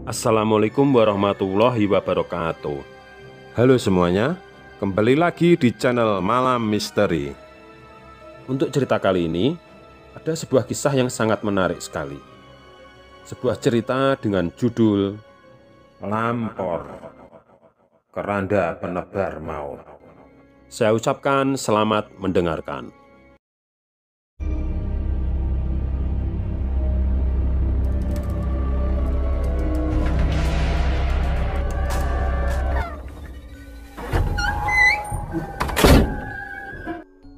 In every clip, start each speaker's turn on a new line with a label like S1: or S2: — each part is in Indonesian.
S1: Assalamualaikum warahmatullahi wabarakatuh. Halo semuanya, kembali lagi di channel Malam Misteri. Untuk cerita kali ini, ada sebuah kisah yang sangat menarik sekali. Sebuah cerita dengan judul Lampor, Keranda Penebar Maut. Saya ucapkan selamat mendengarkan.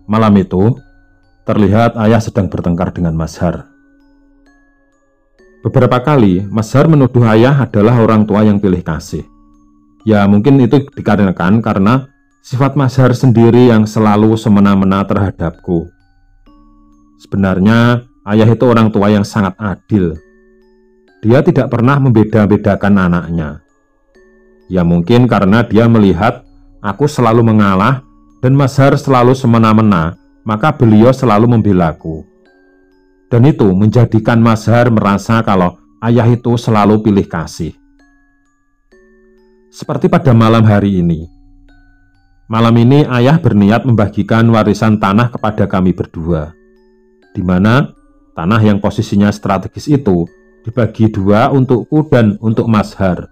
S2: Malam itu, terlihat ayah sedang bertengkar dengan Mas Har. Beberapa kali, Mas Har menuduh ayah adalah orang tua yang pilih kasih. Ya, mungkin itu dikarenakan karena sifat Mas Har sendiri yang selalu semena-mena terhadapku. Sebenarnya, ayah itu orang tua yang sangat adil. Dia tidak pernah membeda-bedakan anaknya. Ya, mungkin karena dia melihat aku selalu mengalah dan Mas Har selalu semena-mena, maka beliau selalu membelaku. Dan itu menjadikan Mas Har merasa kalau ayah itu selalu pilih kasih. Seperti pada malam hari ini. Malam ini ayah berniat membagikan warisan tanah kepada kami berdua, di mana tanah yang posisinya strategis itu dibagi dua untukku dan untuk Mas Har.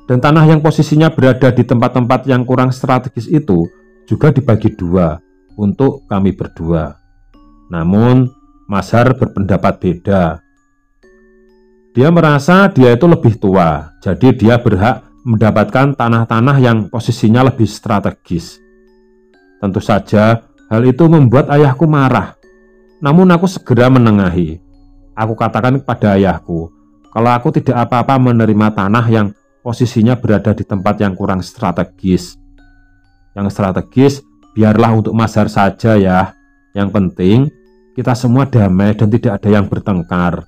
S2: Dan tanah yang posisinya berada di tempat-tempat yang kurang strategis itu juga dibagi dua untuk kami berdua. Namun Mas Har berpendapat beda. Dia merasa dia itu lebih tua, jadi dia berhak mendapatkan tanah-tanah yang posisinya lebih strategis. Tentu saja hal itu membuat ayahku marah. Namun aku segera menengahi. Aku katakan kepada ayahku kalau aku tidak apa-apa menerima tanah yang posisinya berada di tempat yang kurang strategis. Yang strategis biarlah untuk Mas Har saja ya. Yang penting kita semua damai dan tidak ada yang bertengkar.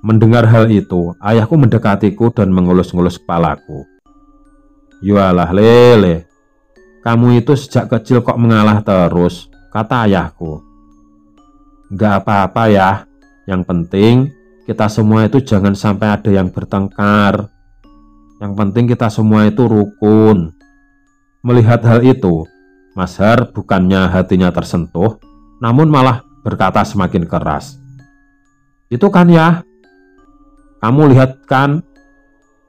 S2: Mendengar hal itu, ayahku mendekatiku dan mengelus-ngelus kepalaku. Yalah Lele, kamu itu sejak kecil kok mengalah terus, kata ayahku. Gak apa-apa ya, yang penting kita semua itu jangan sampai ada yang bertengkar. Yang penting kita semua itu rukun. Melihat hal itu, Mas Har bukannya hatinya tersentuh, namun malah berkata semakin keras. Itu kan ya, kamu lihat kan,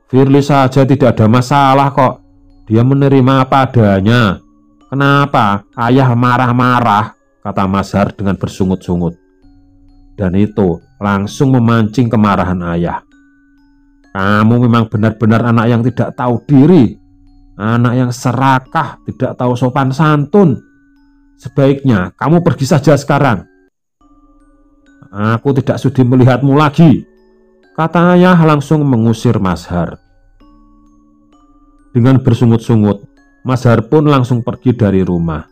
S2: Firly saja tidak ada masalah kok. Dia menerima apa adanya. Kenapa ayah marah-marah, kata Mas Har dengan bersungut-sungut. Dan itu langsung memancing kemarahan ayah. Kamu memang benar-benar anak yang tidak tahu diri. Anak yang serakah, tidak tahu sopan santun. Sebaiknya kamu pergi saja sekarang. Aku tidak sudi melihatmu lagi, kata ayah langsung mengusir Mas Har. Dengan bersungut-sungut, Mas Har pun langsung pergi dari rumah.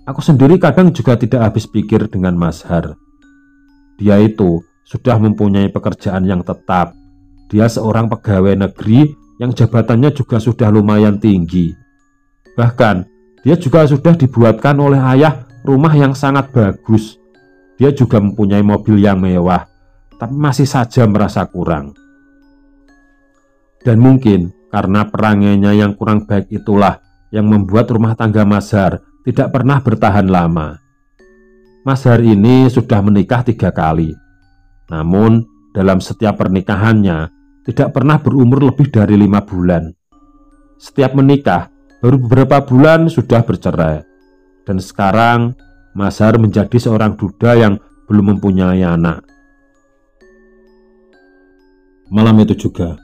S2: Aku sendiri kadang juga tidak habis pikir dengan Mas Har. Dia itu sudah mempunyai pekerjaan yang tetap. Dia seorang pegawai negeri yang jabatannya juga sudah lumayan tinggi. Bahkan, dia juga sudah dibuatkan oleh ayah rumah yang sangat bagus. Dia juga mempunyai mobil yang mewah, tapi masih saja merasa kurang. Dan mungkin karena perangainya yang kurang baik itulah yang membuat rumah tangga Mas Har tidak pernah bertahan lama. Mas Har ini sudah menikah 3 kali. Namun, dalam setiap pernikahannya, tidak pernah berumur lebih dari 5 bulan. Setiap menikah, baru beberapa bulan sudah bercerai. Dan sekarang, Mas Har menjadi seorang duda yang belum mempunyai anak. Malam itu juga,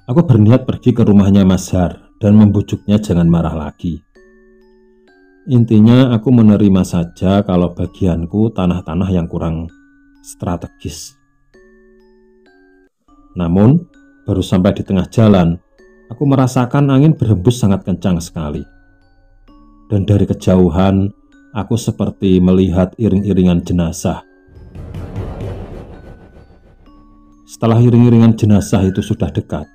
S2: aku berniat pergi ke rumahnya Mas Har dan membujuknya jangan marah lagi. Intinya aku menerima saja kalau bagianku tanah-tanah yang kurang strategis. Namun, baru sampai di tengah jalan, aku merasakan angin berhembus sangat kencang sekali. Dan dari kejauhan, aku seperti melihat iring-iringan jenazah. Setelah iring-iringan jenazah itu sudah dekat,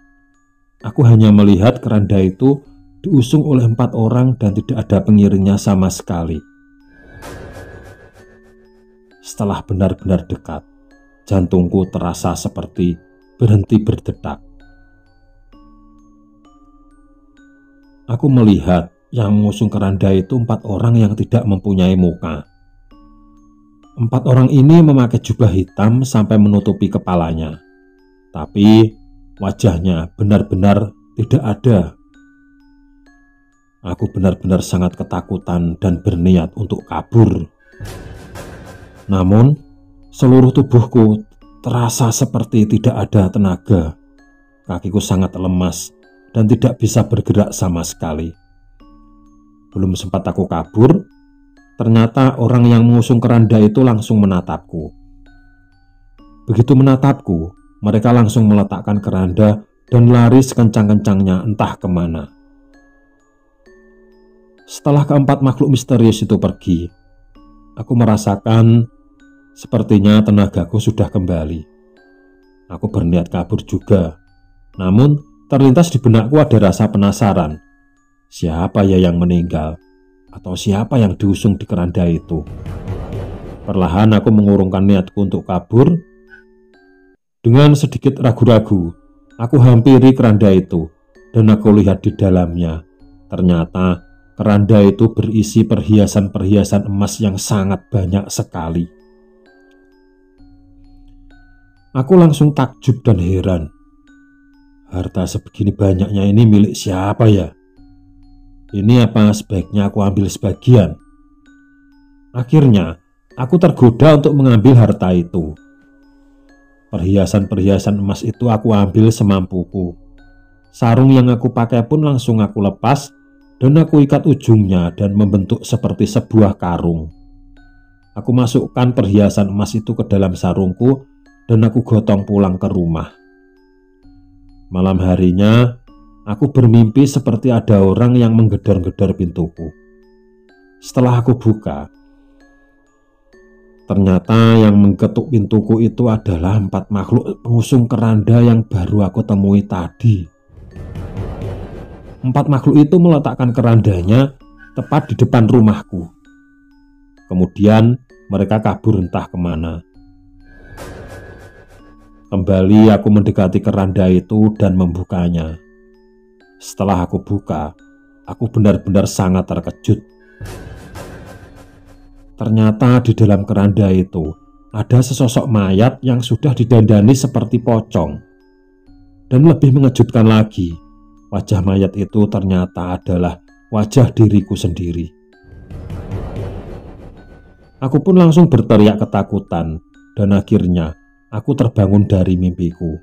S2: aku hanya melihat keranda itu diusung oleh 4 orang dan tidak ada pengiringnya sama sekali. Setelah benar-benar dekat, jantungku terasa seperti berhenti berdetak. Aku melihat yang mengusung keranda itu 4 orang yang tidak mempunyai muka. 4 orang ini memakai jubah hitam sampai menutupi kepalanya, tapi wajahnya benar-benar tidak ada. Aku benar-benar sangat ketakutan dan berniat untuk kabur. Namun, seluruh tubuhku terasa seperti tidak ada tenaga. Kakiku sangat lemas dan tidak bisa bergerak sama sekali. Belum sempat aku kabur, ternyata orang yang mengusung keranda itu langsung menatapku. Begitu menatapku, mereka langsung meletakkan keranda dan lari sekencang-kencangnya entah kemana. Setelah keempat makhluk misterius itu pergi, aku merasakan sepertinya tenagaku sudah kembali. Aku berniat kabur juga, namun terlintas di benakku ada rasa penasaran. Siapa ya yang meninggal? Atau siapa yang diusung di keranda itu? Perlahan aku mengurungkan niatku untuk kabur. Dengan sedikit ragu-ragu, aku hampiri keranda itu dan aku lihat di dalamnya. Ternyata keranda itu berisi perhiasan-perhiasan emas yang sangat banyak sekali. Aku langsung takjub dan heran. Harta sebegini banyaknya ini milik siapa ya? Ini apa sebaiknya aku ambil sebagian? Akhirnya, aku tergoda untuk mengambil harta itu. Perhiasan-perhiasan emas itu aku ambil semampuku. Sarung yang aku pakai pun langsung aku lepas dan aku ikat ujungnya dan membentuk seperti sebuah karung. Aku masukkan perhiasan emas itu ke dalam sarungku dan aku gotong pulang ke rumah. Malam harinya, aku bermimpi seperti ada orang yang menggedor-gedor pintuku. Setelah aku buka, ternyata yang mengketuk pintuku itu adalah 4 makhluk pengusung keranda yang baru aku temui tadi. 4 makhluk itu meletakkan kerandanya tepat di depan rumahku. Kemudian mereka kabur entah kemana. Kembali aku mendekati keranda itu dan membukanya. Setelah aku buka, aku benar-benar sangat terkejut. Ternyata di dalam keranda itu ada sesosok mayat yang sudah didandani seperti pocong. Dan lebih mengejutkan lagi, wajah mayat itu ternyata adalah wajah diriku sendiri. Aku pun langsung berteriak ketakutan dan akhirnya aku terbangun dari mimpiku.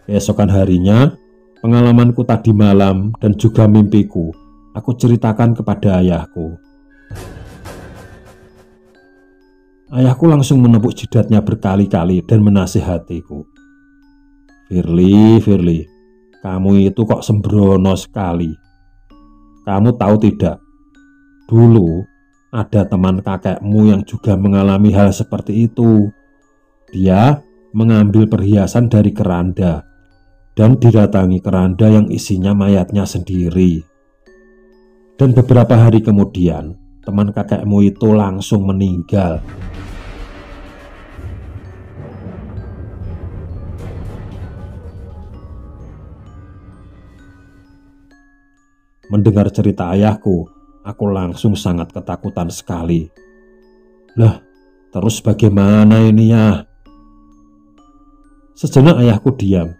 S2: Keesokan harinya, pengalamanku tadi malam dan juga mimpiku, aku ceritakan kepada ayahku. Ayahku langsung menepuk jidatnya berkali-kali dan menasihatiku. Firly, kamu itu kok sembrono sekali. Kamu tahu tidak, dulu ada teman kakekmu yang juga mengalami hal seperti itu. Dia mengambil perhiasan dari keranda dan didatangi keranda yang isinya mayatnya sendiri. Dan beberapa hari kemudian, teman kakekmu itu langsung meninggal. Mendengar cerita ayahku, aku langsung sangat ketakutan sekali. Lah, terus bagaimana ini ya? Sejenak ayahku diam,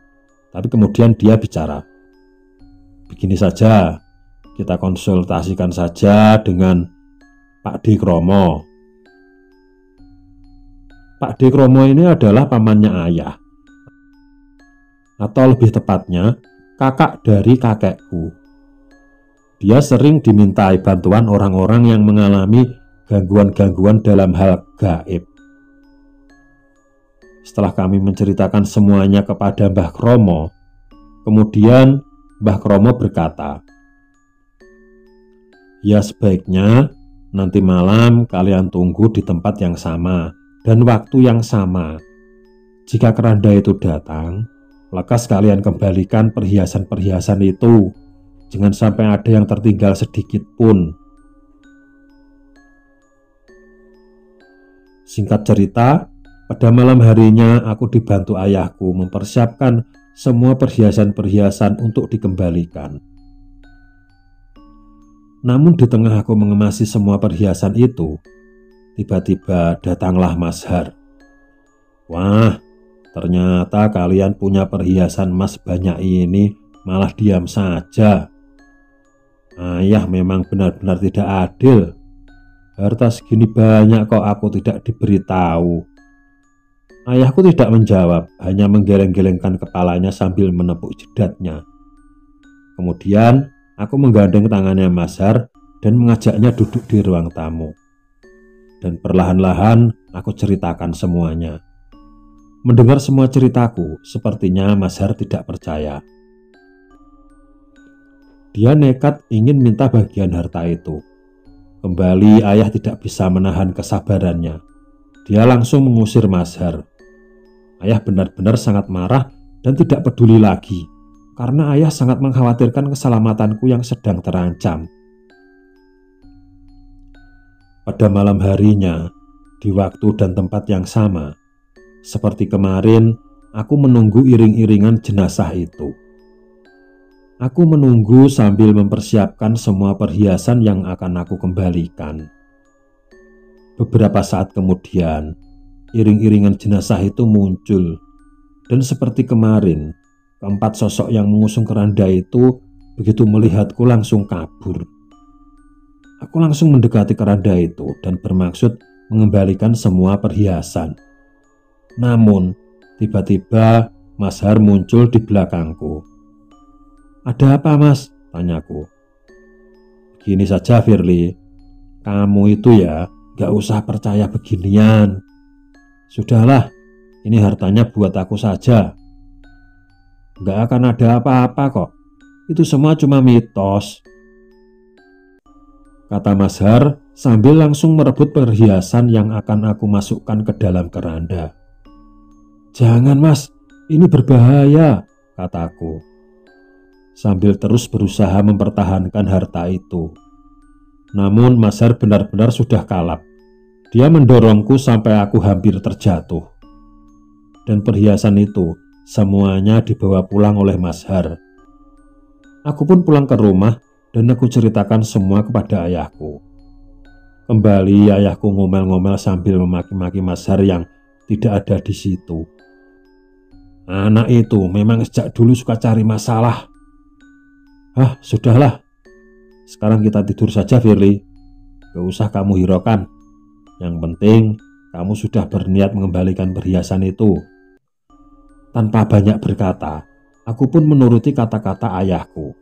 S2: tapi kemudian dia bicara. Begini saja, kita konsultasikan saja dengan Pak D. Kromo. Pak D. Kromo ini adalah pamannya ayah, atau lebih tepatnya kakak dari kakekku. Dia sering dimintai bantuan orang-orang yang mengalami gangguan-gangguan dalam hal gaib. Setelah kami menceritakan semuanya kepada Mbah Kromo, kemudian Mbah Kromo berkata, ya sebaiknya nanti malam kalian tunggu di tempat yang sama dan waktu yang sama. Jika keranda itu datang, lekas kalian kembalikan perhiasan-perhiasan itu. Jangan sampai ada yang tertinggal sedikit pun. Singkat cerita, Pada malam harinya aku dibantu ayahku mempersiapkan semua perhiasan-perhiasan untuk dikembalikan. Namun di tengah aku mengemasi semua perhiasan itu, tiba-tiba datanglah Mas Har. "Wah, ternyata kalian punya perhiasan emas banyak ini, malah diam saja. Ayah memang benar-benar tidak adil. Harta segini banyak kok aku tidak diberitahu." Ayahku tidak menjawab, hanya menggeleng-gelengkan kepalanya sambil menepuk jidatnya. Kemudian aku menggandeng tangannya Mas Har dan mengajaknya duduk di ruang tamu. Dan perlahan-lahan aku ceritakan semuanya. Mendengar semua ceritaku, sepertinya Mas Har tidak percaya. Dia nekat ingin minta bagian harta itu. Kembali ayah tidak bisa menahan kesabarannya. Dia langsung mengusir Mas Har. Ayah benar-benar sangat marah dan tidak peduli lagi, karena ayah sangat mengkhawatirkan keselamatanku yang sedang terancam. Pada malam harinya, di waktu dan tempat yang sama, seperti kemarin, aku menunggu iring-iringan jenazah itu. Aku menunggu sambil mempersiapkan semua perhiasan yang akan aku kembalikan. Beberapa saat kemudian, iring-iringan jenazah itu muncul, dan seperti kemarin, keempat sosok yang mengusung keranda itu begitu melihatku langsung kabur. Aku langsung mendekati keranda itu dan bermaksud mengembalikan semua perhiasan. Namun, tiba-tiba Mas Har muncul di belakangku. "Ada apa, Mas?" tanyaku. "Begini saja, Firly. Kamu itu ya gak usah percaya beginian. Sudahlah, ini hartanya buat aku saja. Gak akan ada apa-apa kok. Itu semua cuma mitos," kata Mas Har sambil langsung merebut perhiasan yang akan aku masukkan ke dalam keranda. "Jangan, Mas, ini berbahaya," kataku, sambil terus berusaha mempertahankan harta itu. Namun Mas Har benar-benar sudah kalap. Dia mendorongku sampai aku hampir terjatuh. Dan perhiasan itu semuanya dibawa pulang oleh Mas Har. Aku pun pulang ke rumah dan aku ceritakan semua kepada ayahku. Kembali ayahku ngomel-ngomel sambil memaki-maki Mas Har yang tidak ada di situ. "Anak itu memang sejak dulu suka cari masalah." Sudahlah. Sekarang kita tidur saja, Firly. Gak usah kamu hiraukan. Yang penting kamu sudah berniat mengembalikan perhiasan itu. Tanpa banyak berkata, aku pun menuruti kata-kata ayahku.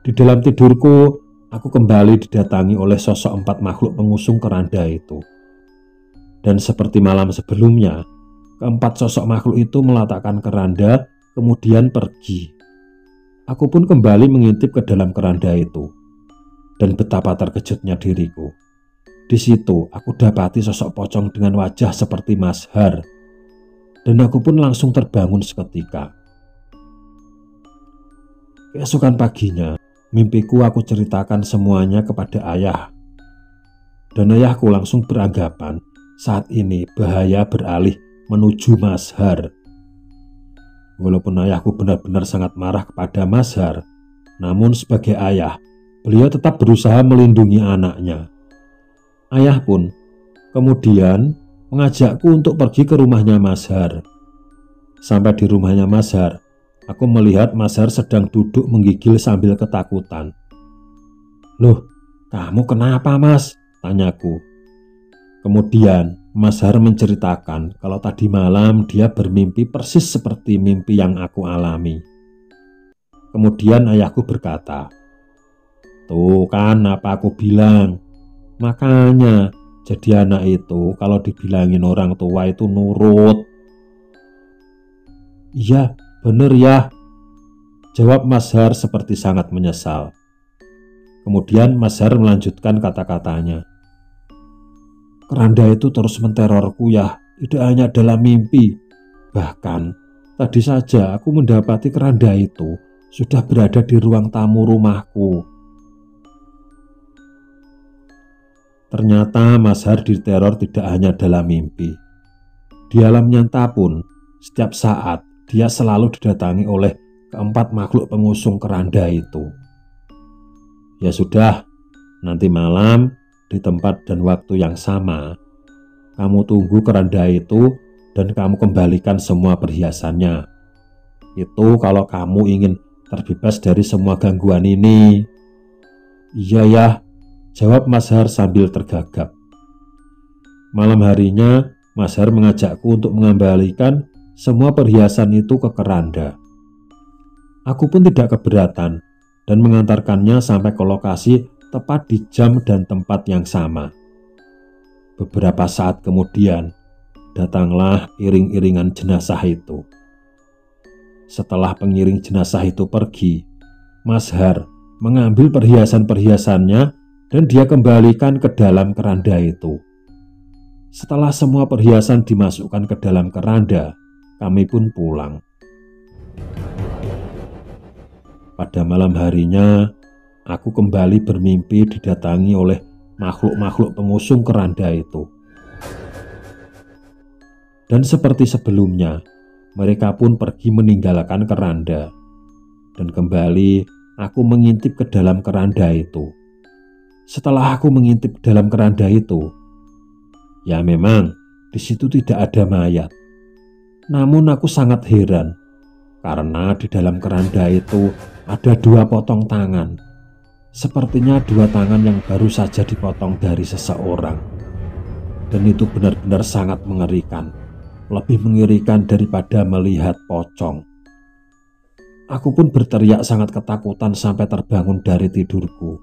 S2: Di dalam tidurku, aku kembali didatangi oleh sosok 4 makhluk pengusung keranda itu. Dan seperti malam sebelumnya, keempat sosok makhluk itu meletakkan keranda, kemudian pergi. Aku pun kembali mengintip ke dalam keranda itu. Dan betapa terkejutnya diriku. Di situ aku dapati sosok pocong dengan wajah seperti Mas Har. Dan aku pun langsung terbangun seketika. Keesokan paginya, mimpiku aku ceritakan semuanya kepada ayah. Dan ayahku langsung beranggapan saat ini bahaya beralih menuju Mas Har. Walaupun ayahku benar-benar sangat marah kepada Mas Har, namun sebagai ayah, beliau tetap berusaha melindungi anaknya. Ayah pun kemudian mengajakku untuk pergi ke rumahnya Mas Har. Sampai di rumahnya Mas Har, aku melihat Mas Har sedang duduk menggigil sambil ketakutan. "Loh, kamu kenapa, Mas?" tanyaku. Kemudian Mas Har menceritakan kalau tadi malam dia bermimpi persis seperti mimpi yang aku alami. Kemudian ayahku berkata, "Tuh kan apa aku bilang. Makanya jadi anak itu kalau dibilangin orang tua itu nurut." "Iya, bener ya," jawab Mas Har seperti sangat menyesal. Kemudian Mas Har melanjutkan kata-katanya. "Keranda itu terus menterorku ya, tidak hanya dalam mimpi. Bahkan tadi saja aku mendapati keranda itu sudah berada di ruang tamu rumahku." Ternyata Mas Har diteror tidak hanya dalam mimpi. Di alam nyata pun, setiap saat dia selalu didatangi oleh keempat makhluk pengusung keranda itu. Ya sudah, nanti malam di tempat dan waktu yang sama, kamu tunggu keranda itu dan kamu kembalikan semua perhiasannya. Itu kalau kamu ingin terbebas dari semua gangguan ini. Iya ya, jawab Mas Har sambil tergagap. Malam harinya, Mas Har mengajakku untuk mengembalikan semua perhiasan itu ke keranda. Aku pun tidak keberatan dan mengantarkannya sampai ke lokasi tepat di jam dan tempat yang sama. Beberapa saat kemudian, datanglah iring-iringan jenazah itu. Setelah pengiring jenazah itu pergi, Mas Har mengambil perhiasan-perhiasannya dan dia kembalikan ke dalam keranda itu. Setelah semua perhiasan dimasukkan ke dalam keranda, kami pun pulang. Pada malam harinya, aku kembali bermimpi didatangi oleh makhluk-makhluk pengusung keranda itu. Dan seperti sebelumnya, mereka pun pergi meninggalkan keranda. Dan kembali aku mengintip ke dalam keranda itu. Setelah aku mengintip ke dalam keranda itu, ya memang di situ tidak ada mayat. Namun aku sangat heran karena di dalam keranda itu ada 2 potong tangan. Sepertinya 2 tangan yang baru saja dipotong dari seseorang. Dan itu benar-benar sangat mengerikan. Lebih mengerikan daripada melihat pocong. Aku pun berteriak sangat ketakutan sampai terbangun dari tidurku.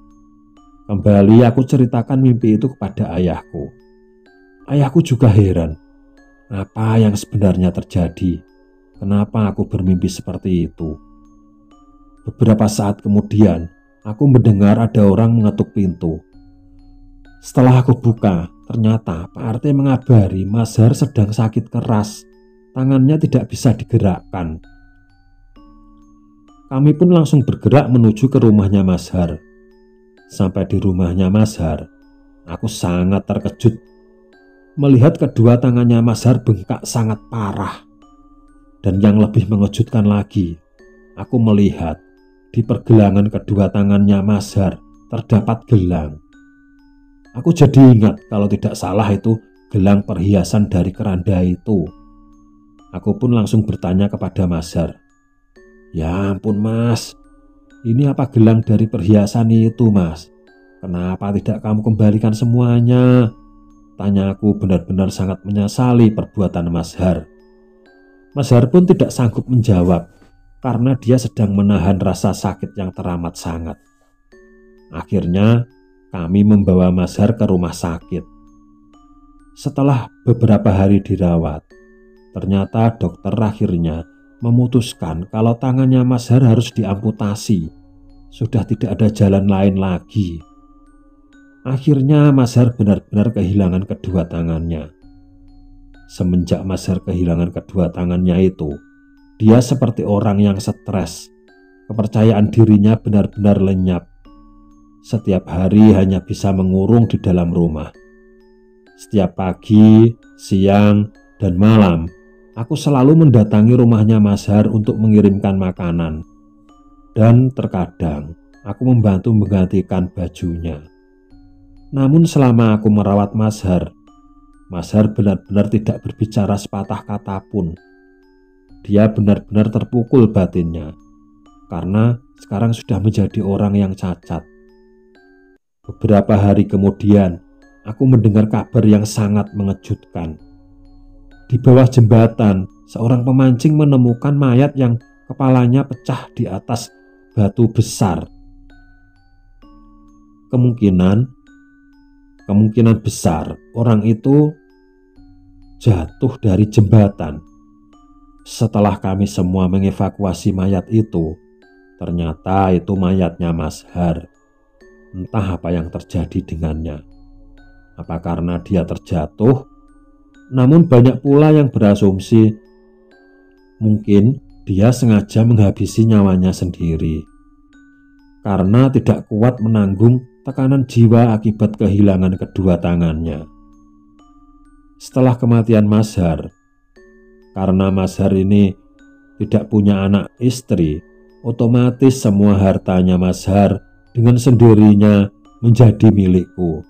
S2: Kembali aku ceritakan mimpi itu kepada ayahku. Ayahku juga heran. Apa yang sebenarnya terjadi? Kenapa aku bermimpi seperti itu? Beberapa saat kemudian, aku mendengar ada orang mengetuk pintu. Setelah aku buka, ternyata Pak RT mengabari Mas Har sedang sakit keras. Tangannya tidak bisa digerakkan. Kami pun langsung bergerak menuju ke rumahnya Mas Har. Sampai di rumahnya Mas Har, aku sangat terkejut melihat kedua tangannya Mas Har bengkak sangat parah. Dan yang lebih mengejutkan lagi, aku melihat di pergelangan kedua tangannya Mas Har terdapat gelang. Aku jadi ingat kalau tidak salah itu gelang perhiasan dari keranda itu. Aku pun langsung bertanya kepada Mas Har. Ya ampun Mas, ini apa gelang dari perhiasan itu Mas? Kenapa tidak kamu kembalikan semuanya? Tanya aku benar-benar sangat menyesali perbuatan Mas Har. Mas Har pun tidak sanggup menjawab karena dia sedang menahan rasa sakit yang teramat sangat. Akhirnya kami membawa Mas Har ke rumah sakit. Setelah beberapa hari dirawat, ternyata dokter akhirnya memutuskan kalau tangannya Mas Har harus diamputasi. Sudah tidak ada jalan lain lagi. Akhirnya Mas Har benar-benar kehilangan kedua tangannya. Semenjak Mas Har kehilangan kedua tangannya itu, dia seperti orang yang stres. Kepercayaan dirinya benar-benar lenyap. Setiap hari hanya bisa mengurung di dalam rumah. Setiap pagi, siang, dan malam, aku selalu mendatangi rumahnya Mas Har untuk mengirimkan makanan. Dan terkadang, aku membantu menggantikan bajunya. Namun selama aku merawat Mas Har benar-benar tidak berbicara sepatah kata pun. Dia benar-benar terpukul batinnya, karena sekarang sudah menjadi orang yang cacat. Beberapa hari kemudian, aku mendengar kabar yang sangat mengejutkan. Di bawah jembatan, seorang pemancing menemukan mayat yang kepalanya pecah di atas batu besar. Kemungkinan besar orang itu jatuh dari jembatan. Setelah kami semua mengevakuasi mayat itu, ternyata itu mayatnya Mas Har. Entah apa yang terjadi dengannya. Apa karena dia terjatuh? Namun banyak pula yang berasumsi mungkin dia sengaja menghabisi nyawanya sendiri karena tidak kuat menanggung tekanan jiwa akibat kehilangan kedua tangannya. Setelah kematian Mas Har, karena Mas Har ini tidak punya anak istri, otomatis semua hartanya Mas Har dengan sendirinya menjadi milikku.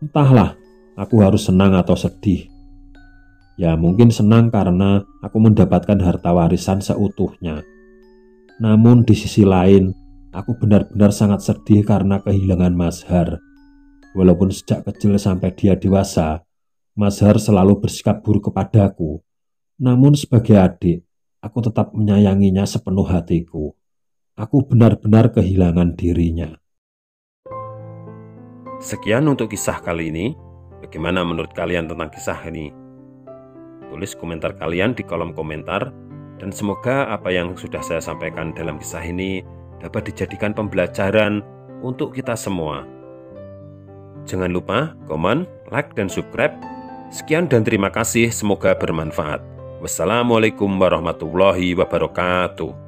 S2: Entahlah, aku harus senang atau sedih. Ya mungkin senang karena aku mendapatkan harta warisan seutuhnya. Namun di sisi lain, aku benar-benar sangat sedih karena kehilangan Mas Har. Walaupun sejak kecil sampai dia dewasa, Mas Har selalu bersikap buruk kepadaku. Namun sebagai adik, aku tetap menyayanginya sepenuh hatiku. Aku benar-benar kehilangan dirinya.
S1: Sekian untuk kisah kali ini. Bagaimana menurut kalian tentang kisah ini? Tulis komentar kalian di kolom komentar. Dan semoga apa yang sudah saya sampaikan dalam kisah ini dapat dijadikan pembelajaran untuk kita semua. Jangan lupa komen, like, dan subscribe. Sekian dan terima kasih, semoga bermanfaat. Wassalamualaikum warahmatullahi wabarakatuh.